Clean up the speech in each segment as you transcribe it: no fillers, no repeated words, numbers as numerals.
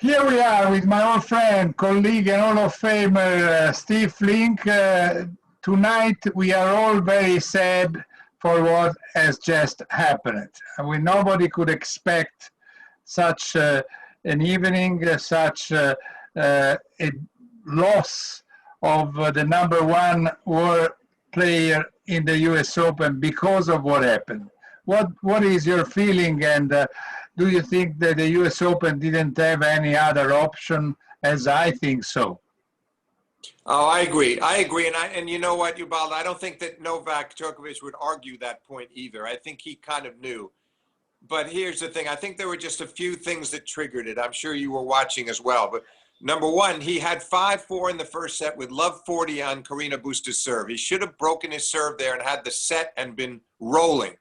Here we are with my old friend, colleague, and Hall of Famer Steve Flink. Tonight we are all very sad for what has just happened. Nobody could expect such an evening, such a loss of the number one world player in the U.S. Open because of what happened. What is your feeling, and do you think that the U.S. Open didn't have any other option? As I think so. Oh, I agree. And you know what, Ubaldo, I don't think that Novak Djokovic would argue that point either. I think he kind of knew. But here's the thing. I think there were just a few things that triggered it. I'm sure you were watching as well. But number one, he had 5-4 in the first set with love 40 on Carina Busta's serve. He should have broken his serve there and had the set and been rolling.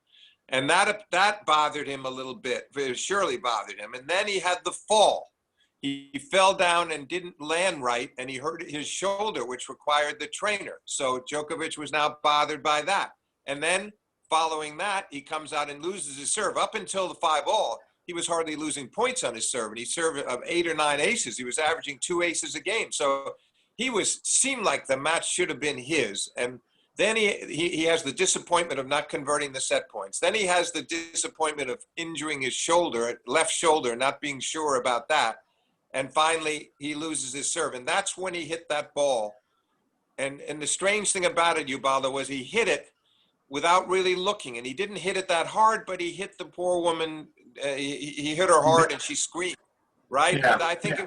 And that bothered him a little bit. It surely bothered him. And then he had the fall. He fell down and didn't land right, and he hurt his shoulder, which required the trainer. So Djokovic was now bothered by that. And then following that, he comes out and loses his serve. Up until the 5-all, he was hardly losing points on his serve, and he served of 8 or 9 aces. He was averaging 2 aces a game. So seemed like the match should have been his. And then he has the disappointment of not converting the set points. Then he has the disappointment of injuring his shoulder, left shoulder, not being sure about that. And finally, he loses his serve. And that's when he hit that ball. And the strange thing about it, Ubaldo, was he hit it without really looking. And he didn't hit it that hard, but he hit the poor woman. He hit her hard and she screamed, right? Yeah. And I think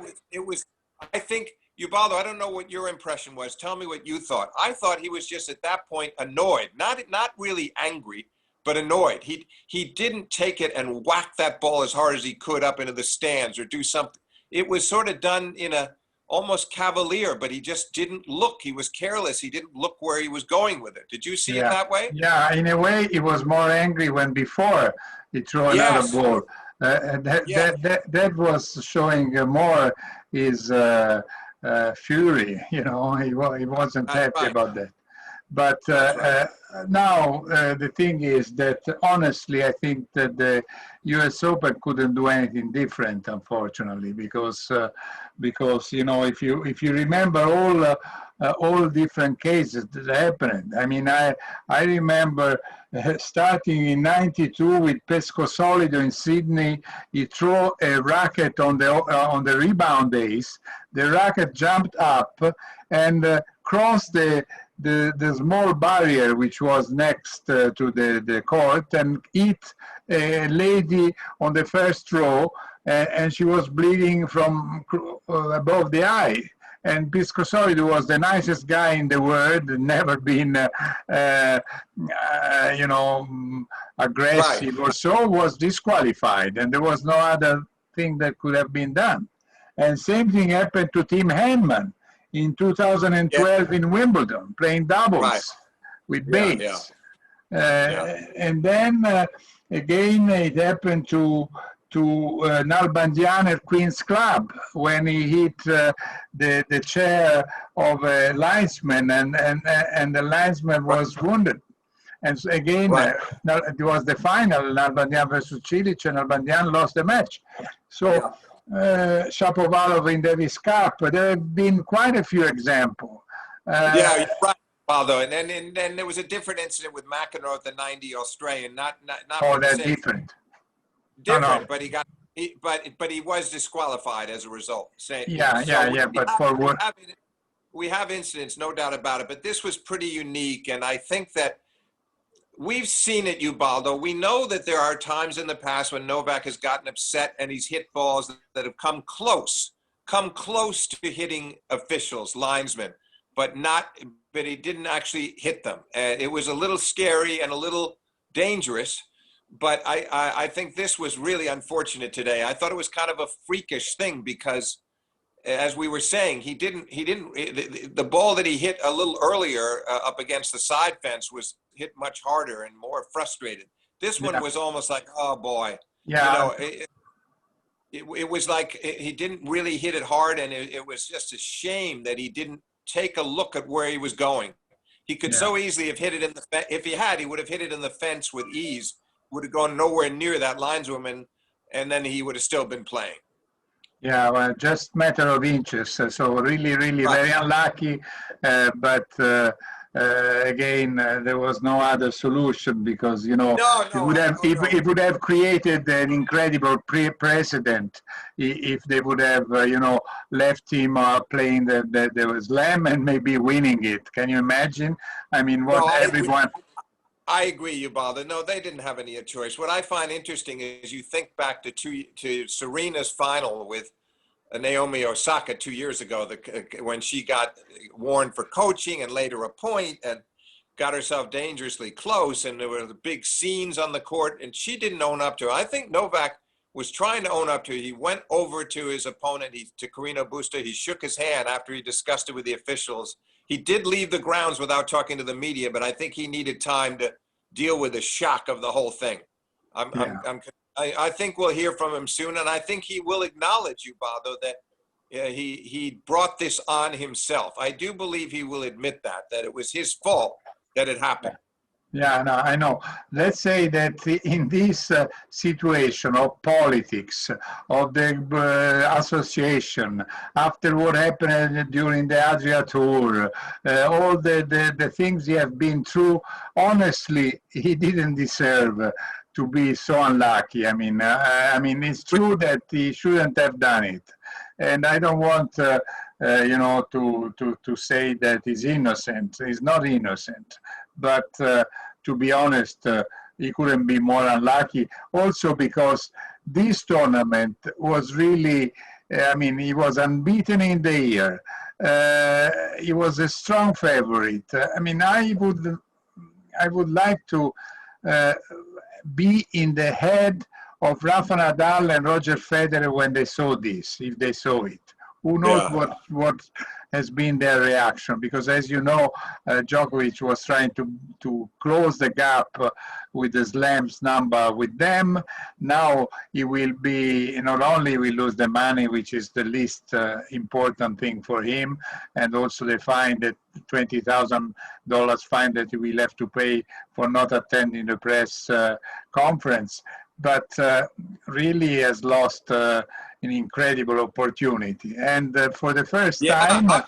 I think, Ubaldo, I don't know what your impression was. Tell me what you thought. I thought he was just at that point annoyed, not really angry, but annoyed. He didn't take it and whack that ball as hard as he could up into the stands or do something. It was sort of done in a almost cavalier, but he just didn't look. He was careless. He didn't look where he was going with it. Did you see it that way? Yeah, in a way, he was more angry when before he threw another ball. That was showing more his fury. You know, he wasn't happy about that. But now the thing is that honestly, I think that the U.S. Open couldn't do anything different, unfortunately, because you know, if you remember all different cases that happened. I mean, I remember starting in '92 with Pescosolido in Sydney. He threw a racket on the rebound ace. The racket jumped up and crossed the small barrier which was next to the court and hit a lady on the first row, and she was bleeding from above the eye. And Piscosolido was the nicest guy in the world, never been, you know, aggressive or so, was disqualified, and there was no other thing that could have been done. And same thing happened to Tim Henman in 2012 in Wimbledon, playing doubles with Bates. And then again, it happened to Nalbandian at Queen's Club when he hit the chair of a linesman, and the linesman was wounded. And so again, it was the final, Nalbandian versus Cilic, and Nalbandian lost the match. So. Shapovalov in Davis Cup. There have been quite a few examples. Yeah, you're right, Aldo. And then there was a different incident with McEnroe at the '90 Australian. Not oh, that's different. Different, but but he was disqualified as a result. But for what? We have incidents, no doubt about it. But this was pretty unique, and I think that. We've seen it, Ubaldo. We know that there are times in the past when Novak has gotten upset and he's hit balls that have come close to hitting officials, linesmen, but he didn't actually hit them. It was a little scary and a little dangerous, but I think this was really unfortunate today. I thought it was kind of a freakish thing because, as we were saying, the ball that he hit a little earlier up against the side fence was hit much harder and more frustrated. This one was almost like, oh boy, you know, it was like he didn't really hit it hard, and it was just a shame that he didn't take a look at where he was going. He could so easily have hit it in the if he would have hit it in the fence with ease, would have gone nowhere near that lineswoman, and then he would have still been playing. Yeah, well, just matter of inches. So really, really Right. very unlucky. But again, there was no other solution because No, it no, would have oh no. it would have created an incredible precedent if they would have left him playing the slam and maybe winning it. Can you imagine? I mean, what No, everyone. I agree, Ubaldo. No, they didn't have any choice. What I find interesting is you think back to Serena's final with Naomi Osaka 2 years ago, when she got warned for coaching and later a point and got herself dangerously close, and there were the big scenes on the court, and she didn't own up to it. I think Novak was trying to own up to it. He went over to his opponent, to Carino Busta. He shook his hand after he discussed it with the officials. He did leave the grounds without talking to the media, but I think he needed time to deal with the shock of the whole thing. Yeah. I think we'll hear from him soon, and I think he will acknowledge, Ubaldo, that he brought this on himself. I do believe he will admit that it was his fault that it happened. Yeah, no, I know. Let's say that in this situation of politics, of the association, after what happened during the Adria Tour, all the things he has been through, honestly, he didn't deserve to be so unlucky. I mean, it's true that he shouldn't have done it, and I don't want, to say that he's innocent. He's not innocent, but. To be honest, he couldn't be more unlucky. Also because this tournament was really, he was unbeaten in the year. He was a strong favorite. I would like to uh, be in the head of Rafa Nadal and Roger Federer when they saw this, if they saw it. Who knows Yeah. what has been their reaction? Because as you know, Djokovic was trying to close the gap with the slams number with them. Now he will be, not only will lose the money, which is the least important thing for him, and also the fine, that $20,000 fine that he will have to pay for not attending the press conference, but really has lost an incredible opportunity. And for the first time, Yeah,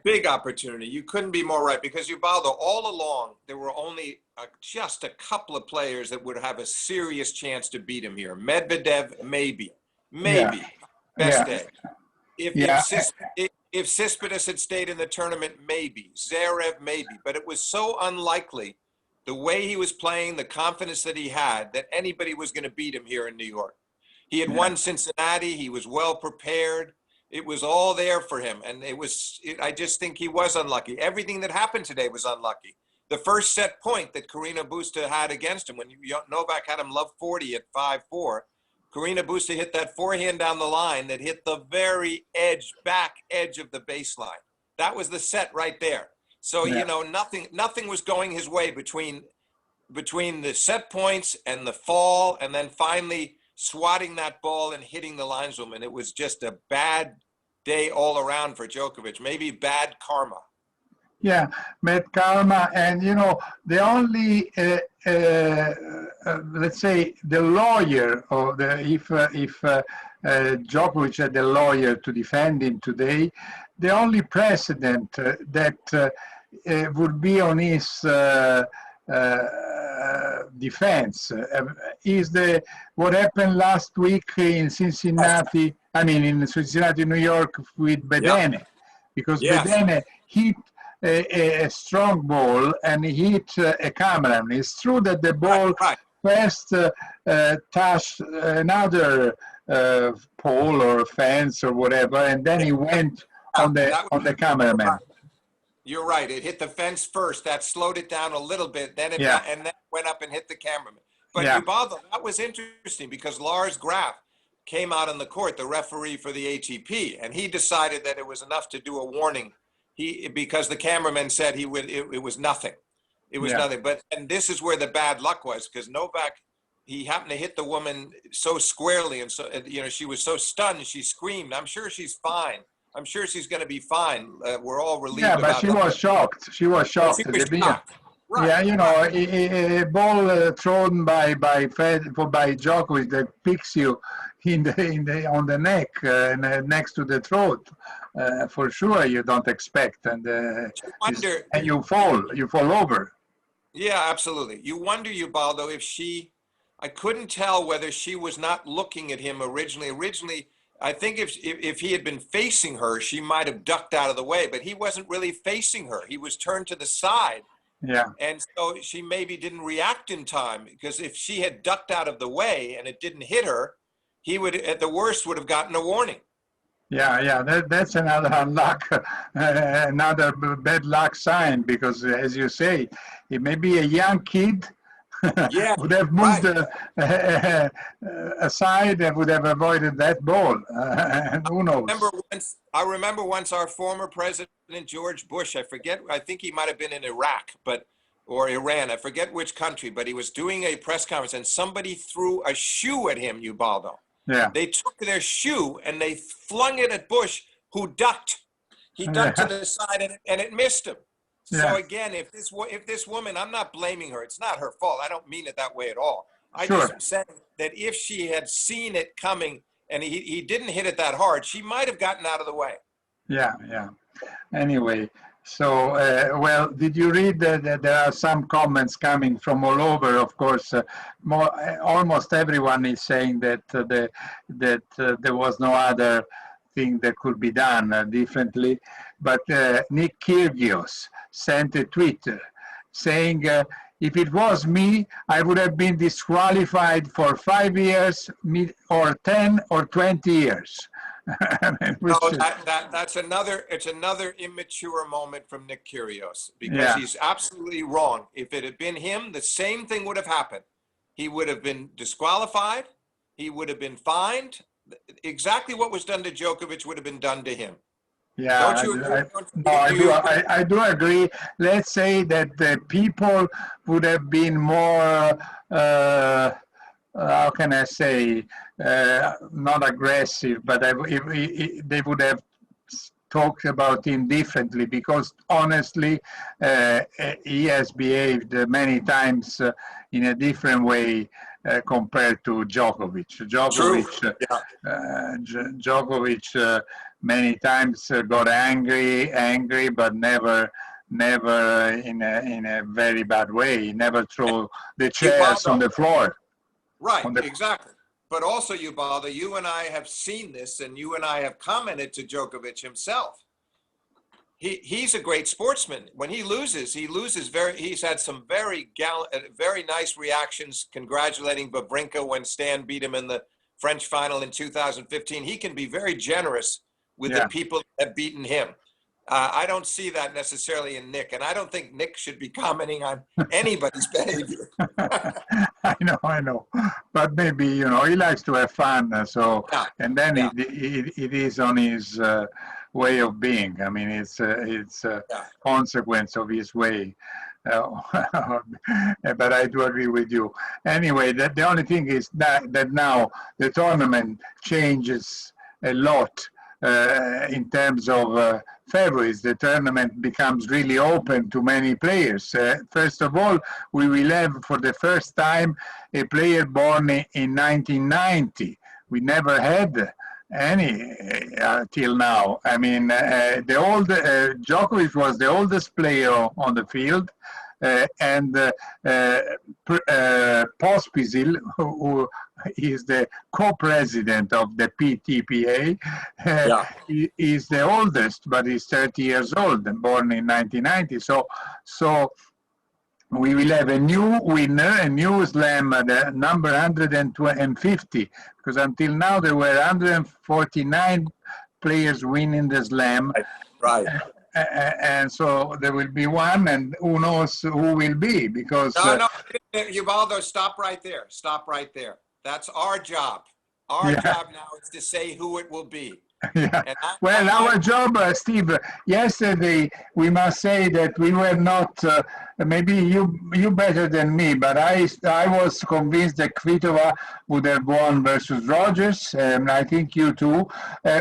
big opportunity. You couldn't be more right, because Ubaldo, all along, there were only just a couple of players that would have a serious chance to beat him here. Medvedev, maybe, yeah, best yeah, day. yeah, If Cespedes had stayed in the tournament, maybe. Zverev, maybe. But it was so unlikely, the way he was playing, the confidence that he had, that anybody was going to beat him here in New York. He had yeah, won Cincinnati. He was well prepared. It was all there for him. And I just think he was unlucky. Everything that happened today was unlucky. The first set point that Carino Busta had against him, when Novak had him love 40 at 5-4, Carino Busta hit that forehand down the line that hit the very back edge of the baseline. That was the set right there. So, yeah. nothing was going his way between the set points and the fall, and then finally swatting that ball and hitting the lineswoman. It was just a bad day all around for Djokovic, maybe bad karma. Yeah, bad karma, and the only, let's say, the lawyer, or if Djokovic had a lawyer to defend him today, the only precedent that would be on his defense is what happened last week in Cincinnati. In Cincinnati, New York, with Yeah. Bedene, because Yes. Bedene hit a strong ball and hit a cameraman. It's true that the ball Right. first touched another pole or fence or whatever, and then he went on the cameraman. You're right. It hit the fence first. That slowed it down a little bit. Then then went up and hit the cameraman. But Yeah. Ubaldo, that was interesting, because Lars Graf came out on the court, the referee for the ATP, and he decided that it was enough to do a warning. Because the cameraman said it was nothing. It was Yeah. nothing. And this is where the bad luck was, because Novak, he happened to hit the woman so squarely, and so she was so stunned, she screamed. I'm sure she's fine. I'm sure she's going to be fine. We're all relieved Yeah, but about she that. was shocked. She was Well, she shocked at was the beginning. shocked. Right. Yeah, you know, Right. a ball thrown by Djokovic that picks you on the neck and next to the throat, for sure you don't expect, and You wonder. and you fall over. Yeah, absolutely. You wonder, Ubaldo, if I couldn't tell whether she was not looking at him originally. Originally, I think if he had been facing her, she might have ducked out of the way, but he wasn't really facing her. He was turned to the side. Yeah, And so she maybe didn't react in time, because if she had ducked out of the way and it didn't hit her, he would, at the worst, would have gotten a warning. yeah. That's another unluck, another bad luck sign, because as you say, it may be a young kid Yeah, would have moved right. aside and would have avoided that ball. And who knows? I remember once our former president, George Bush, I think he might have been in Iraq, or Iran, I forget which country, but he was doing a press conference and somebody threw a shoe at him, Ubaldo. Yeah. They took their shoe and they flung it at Bush, who ducked. He ducked to the side and it missed him. So Yeah. again, if this woman, I'm not blaming her. It's not her fault. I don't mean it that way at all. I Sure. just said that if she had seen it coming and he didn't hit it that hard, she might have gotten out of the way. Yeah. Anyway, so well, did you read that there are some comments coming from all over? Of course, almost everyone is saying that there was no other thing that could be done differently. But Nick Kyrgios sent a tweet saying, if it was me, I would have been disqualified for 5 years or 10 or 20 years. That's another immature moment from Nick Kyrgios, because Yeah. he's absolutely wrong. If it had been him, the same thing would have happened. He would have been disqualified. He would have been fined. Exactly what was done to Djokovic would have been done to him. Yeah, Don't you agree? I do agree. Let's say that the people would have been more, how can I say, not aggressive, but they would have talked about him differently, because honestly, he has behaved many times in a different way compared to Djokovic. Djokovic many times got angry, but never in a very bad way. He never threw the chairs on the floor. Right, exactly. But also, Ubaldo, you and I have seen this, and you and I have commented to Djokovic himself. He's a great sportsman. When he loses he's had some very nice reactions congratulating Wawrinka when Stan beat him in the French final in 2015. He can be very generous with the people that have beaten him. I don't see that necessarily in Nick, and I don't think Nick should be commenting on anybody's behavior. I know, but maybe he likes to have fun. So, and then it is on his way of being. I mean, it's a consequence of his way. But I do agree with you. Anyway, the only thing is that now the tournament changes a lot. In terms of favorites, the tournament becomes really open to many players. First of all, we will have for the first time a player born in 1990. We never had any till now. I mean, Djokovic was the oldest player on the field. And Pospisil, who is the co-president of the PTPA, he is the oldest, but he's 30 years old and born in 1990. So we will have a new winner, a new slam, the number 150, because until now there were 149 players winning the slam. Right. And so there will be one, and who knows who will be, because... No, Ubaldo, stop right there. That's our job. Our job now is to say who it will be. Well, our job, Steve, yesterday, we must say that we were not maybe you better than me, but I was convinced that Kvitova would have won versus Rogers, and I think you too.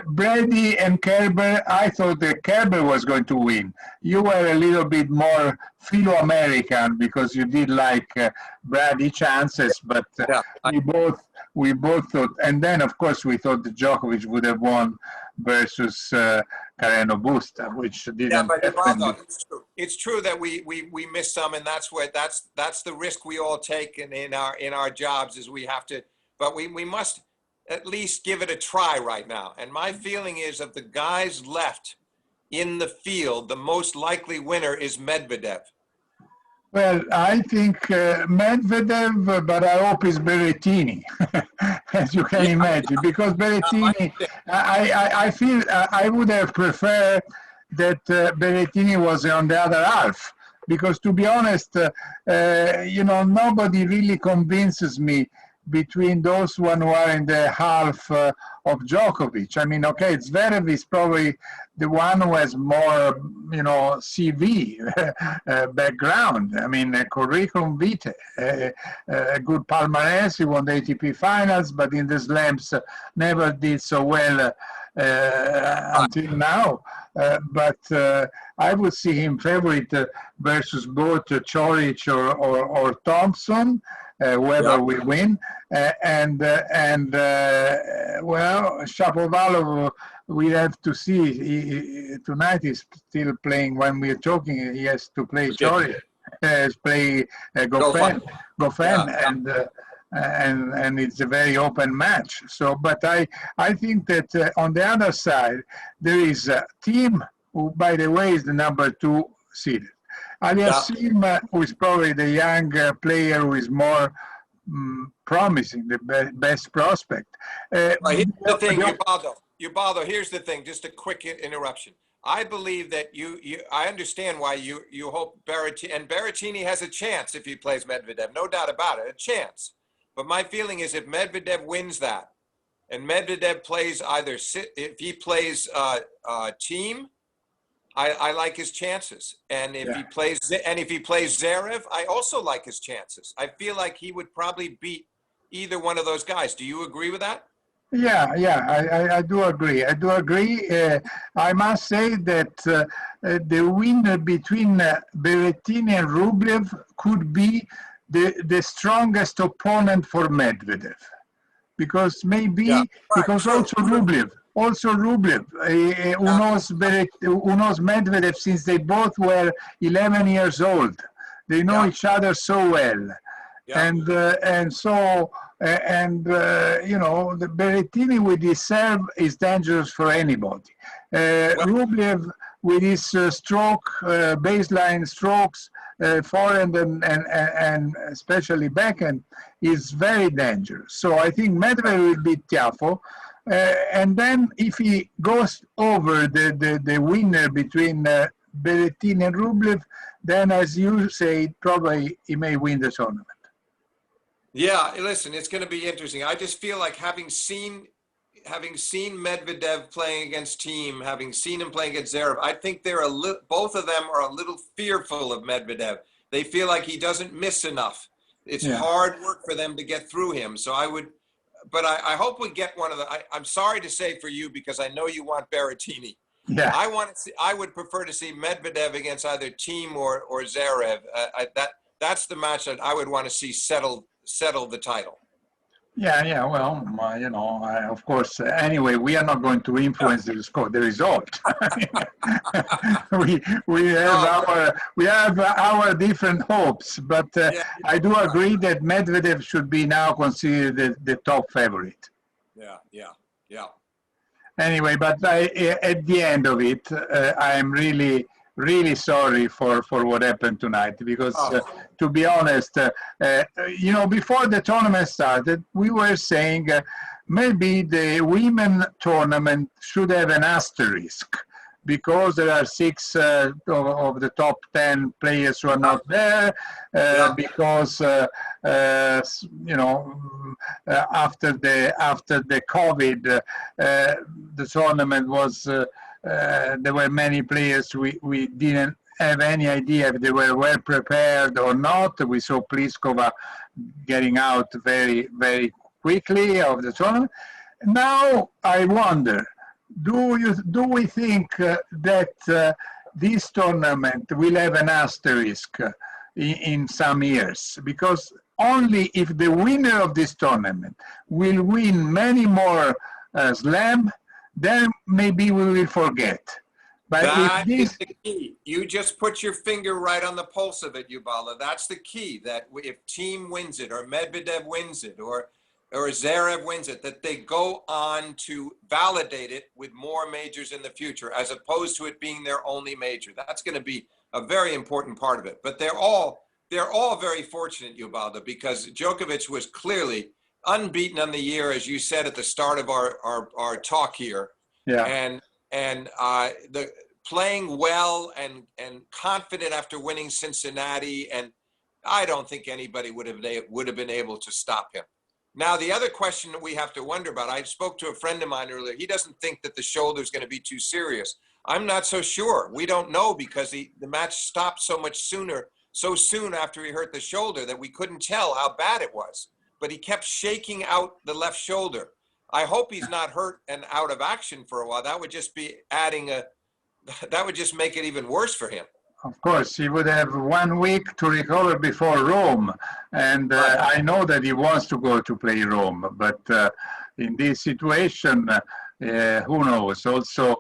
Brady and Kerber, I thought that Kerber was going to win. You were a little bit more Philo-American because you did like Brady chances, but Yeah. we both thought, and then of course we thought that Djokovic would have won versus Carreno Busta, which Yeah, didn't but happen. Ubaldo, it's true. It's true that we miss some, and that's the risk we all take in our jobs is we have to, but we must at least give it a try right now. And my feeling is of the guys left in the field, the most likely winner is Medvedev. Well, I think Medvedev, but I hope it's Berrettini, as you can Yeah, imagine, because I Berrettini, think. I feel I would have preferred that Berrettini was on the other half, because to be honest, nobody really convinces me between those one who are in the half of Djokovic. I mean, okay, Zverev is probably the one who has more, CV background. I mean, curriculum vitae, a good palmarès. He won the ATP finals, but in the slams never did so well until now. But I would see him favorite versus both Chorich or Thompson. Whoever Yeah. will win, well, Shapovalov, we have to see. Tonight he's still playing. When we're talking, he has to play Okay. Chori, play Go Goffin, Yeah. and it's a very open match. So, but I think that on the other side there is a team who, by the way, is the number 2 seeded. Aliassim, who is probably the young player who is more promising, the best prospect. Well, here's the thing, Ubaldo, here's the thing, just a quick interruption. I believe that I understand why you hope Berrettini, and Berrettini has a chance if he plays Medvedev, no doubt about it, a chance. But my feeling is if Medvedev wins that, and Medvedev plays if he plays team, I like his chances. And if he plays Zverev, I also like his chances. I feel like he would probably beat either one of those guys. Do you agree with that? Yeah, I do agree. I do agree. I must say that the winner between Berrettini and Rublev could be the strongest opponent for Medvedev. Because also Rublev, who knows Medvedev since they both were 11 years old. They know each other so well. Yeah. The Berrettini with his serve is dangerous for anybody. Rublev with his baseline strokes, forehand and especially backhand, is very dangerous. So I think Medvedev will beat Tiafoe. And then if he goes over the winner between Berrettini and Rublev, then as you say, probably he may win the tournament. Yeah, listen, it's going to be interesting. I just feel like having seen Medvedev playing against Thiem, having seen him playing against Zverev, I think both of them are a little fearful of Medvedev. They feel like he doesn't miss enough. It's hard work for them to get through him. So but I hope we get one of I'm sorry to say for you, because I know you want Berrettini. Yeah. I would prefer to see Medvedev against either Thiem or Zverev. That's the match that I would want to see settle the title. Yeah. Well, of course. Anyway, we are not going to influence the result. we have our different hopes, but I do agree that Medvedev should be now considered the top favorite. Yeah. Anyway, but at the end of it, I am really sorry for what happened tonight, because to be honest, before the tournament started, we were saying maybe the women tournament should have an asterisk, because there are 6 of the top 10 players who are not there, because after the COVID, the tournament was. There were many players we didn't have any idea if they were well prepared or not. We saw Pliskova getting out very, very quickly of the tournament. Now I wonder, do we think that this tournament will have an asterisk in some years? Because only if the winner of this tournament will win many more slam, then maybe we will forget. But that if this is the key. You just put your finger right on the pulse of it, Ubaldo. That's the key, that if Team wins it, or Medvedev wins it, or Zverev wins it, that they go on to validate it with more majors in the future, as opposed to it being their only major. That's going to be a very important part of it. But they're all very fortunate, Ubaldo, because Djokovic was clearly unbeaten on the year, as you said at the start of our talk here. Yeah. And the playing well and confident after winning Cincinnati, and I don't think anybody would have been able to stop him. Now, the other question that we have to wonder about, I spoke to a friend of mine earlier. He doesn't think that the shoulder is going to be too serious. I'm not so sure. We don't know, because the match stopped so soon after he hurt the shoulder that we couldn't tell how bad it was. But he kept shaking out the left shoulder. I hope he's not hurt and out of action for a while. That would just be that would just make it even worse for him. Of course, he would have 1 week to recover before Rome. And I know that he wants to go to play Rome, but in this situation, who knows? Also,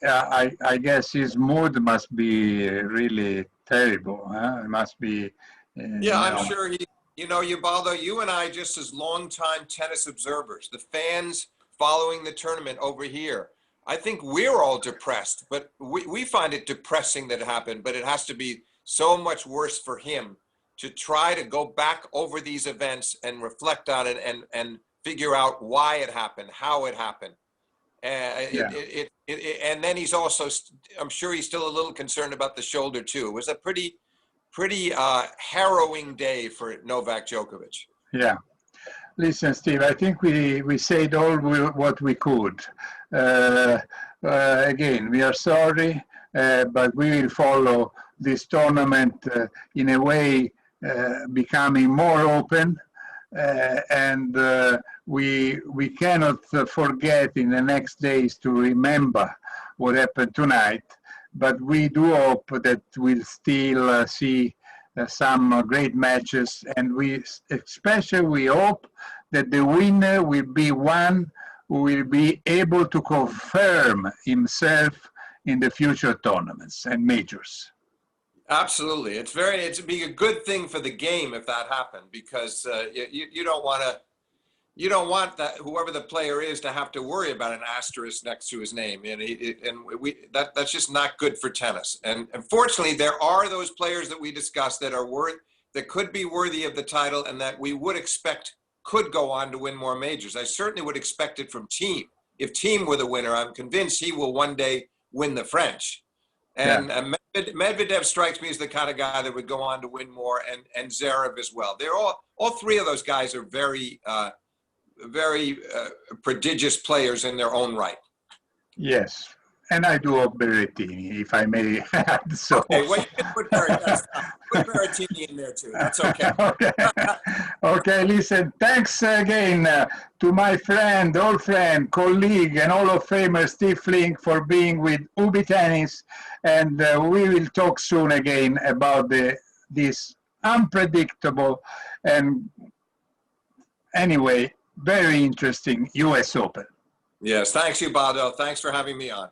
I guess his mood must be really terrible. Huh? It must be. Yeah, I'm sure he. You know, Ubaldo, you and I, just as longtime tennis observers, the fans following the tournament over here, I think we're all depressed, but we find it depressing that it happened, but it has to be so much worse for him to try to go back over these events and reflect on it and figure out why it happened, how it happened. And then he's also, I'm sure he's still a little concerned about the shoulder too. It was a pretty harrowing day for Novak Djokovic. Yeah. Listen, Steve, I think we said all what we could. Again, we are sorry, but we will follow this tournament in a way becoming more open. And we cannot forget in the next days to remember what happened tonight. But we do hope that we'll still see some great matches, and we hope that the winner will be one who will be able to confirm himself in the future tournaments and majors. Absolutely, it'd be a good thing for the game if that happened, because you don't want that whoever the player is to have to worry about an asterisk next to his name, and that's just not good for tennis. And unfortunately, there are those players that we discussed that could be worthy of the title, and that we would expect could go on to win more majors. I certainly would expect it from Thiem. If Thiem were the winner, I'm convinced he will one day win the French. And Medvedev strikes me as the kind of guy that would go on to win more, and Zverev as well. They're all three of those guys are very prodigious players in their own right. Yes, and I do hope Berrettini, if I may add so. Okay, well, you can put Berrettini in there too. That's okay. Okay, listen, thanks again to my friend, old friend, colleague, and Hall of Famer Steve Flink for being with Ubi Tennis, and we will talk soon again about this unpredictable and anyway, very interesting US Open. Yes, thanks, Ubaldo. Thanks for having me on.